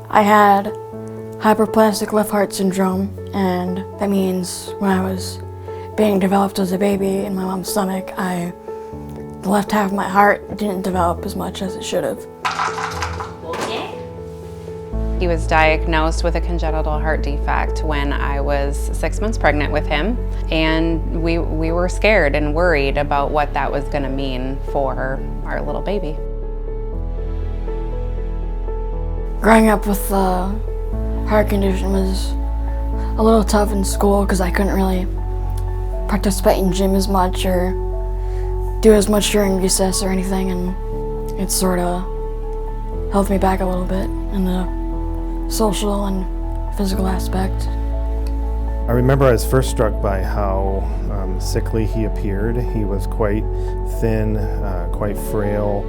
I had hyperplastic left heart syndrome, and that means when I was being developed as a baby in my mom's stomach, the left half of my heart didn't develop as much as it should have. He was diagnosed with a congenital heart defect when I was 6 months pregnant with him, and we were scared and worried about what that was going to mean for our little baby. Growing up with the heart condition was a little tough in school because I couldn't really participate in gym as much or do as much during recess or anything, and it sort of held me back a little bit in the social and physical aspect. I remember I was first struck by how sickly he appeared. He was quite thin, quite frail,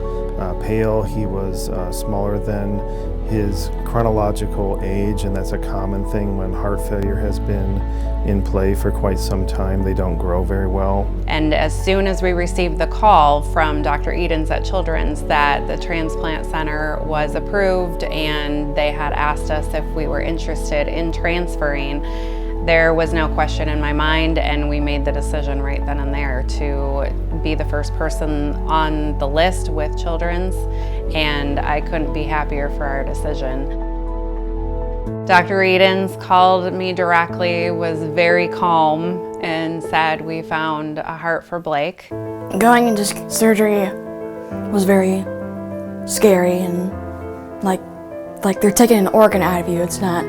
pale. He was smaller than his chronological age, and that's a common thing when heart failure has been in play for quite some time. They don't grow very well. And as soon as we received the call from Dr. Edens at Children's that the transplant center was approved and they had asked us if we were interested in transferring, there was no question in my mind, and we made the decision right then and there to be the first person on the list with Children's, and I couldn't be happier for our decision. Dr. Edens called me directly, was very calm, and said we found a heart for Blake. Going into surgery was very scary, and like they're taking an organ out of you. It's not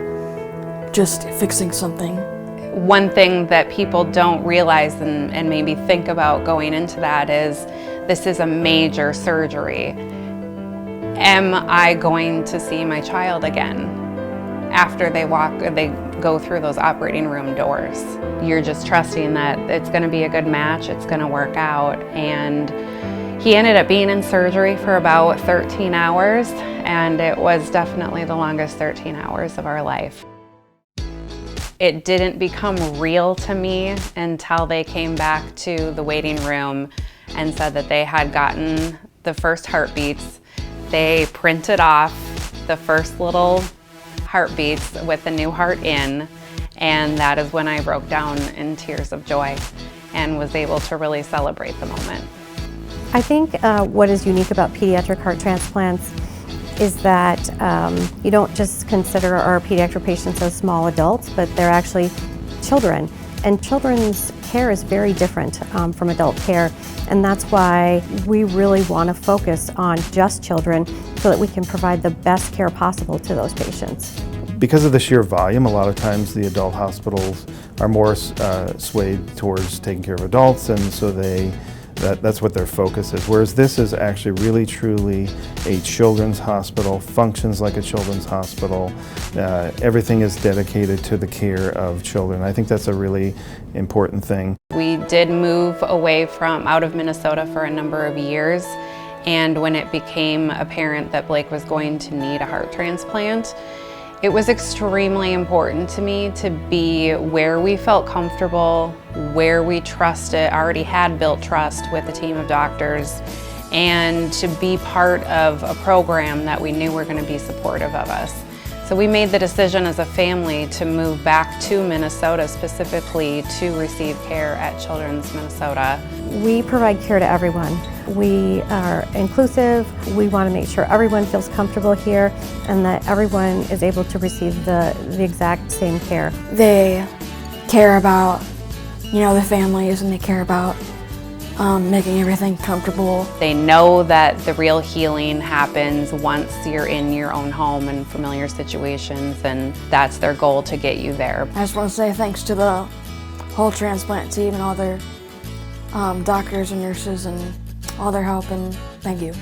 just fixing something. One thing that people don't realize and maybe think about going into that is this is a major surgery. Am I going to see my child again after they go through those operating room doors? You're just trusting that it's going to be a good match, it's going to work out. And he ended up being in surgery for about 13 hours, and it was definitely the longest 13 hours of our life. It didn't become real to me until they came back to the waiting room and said that they had gotten the first heartbeats. They printed off the first little heartbeats with the new heart in, and that is when I broke down in tears of joy and was able to really celebrate the moment. I think what is unique about pediatric heart transplants is that you don't just consider our pediatric patients as small adults, but they're actually children. And children's care is very different from adult care, and that's why we really want to focus on just children so that we can provide the best care possible to those patients. Because of the sheer volume, a lot of times the adult hospitals are more swayed towards taking care of adults, and so that's what their focus is. Whereas this is actually really truly a children's hospital, functions like a children's hospital. Everything is dedicated to the care of children. I think that's a really important thing. We did move away from out of Minnesota for a number of years, and when it became apparent that Blake was going to need a heart transplant, it was extremely important to me to be where we felt comfortable, where we already had built trust with a team of doctors, and to be part of a program that we knew were going to be supportive of us. So we made the decision as a family to move back to Minnesota specifically to receive care at Children's Minnesota. We provide care to everyone. We are inclusive. We want to make sure everyone feels comfortable here and that everyone is able to receive the exact same care. They care about, the families, and they care about making everything comfortable. They know that the real healing happens once you're in your own home and familiar situations, and that's their goal, to get you there. I just want to say thanks to the whole transplant team and all their doctors and nurses and all their help, and thank you.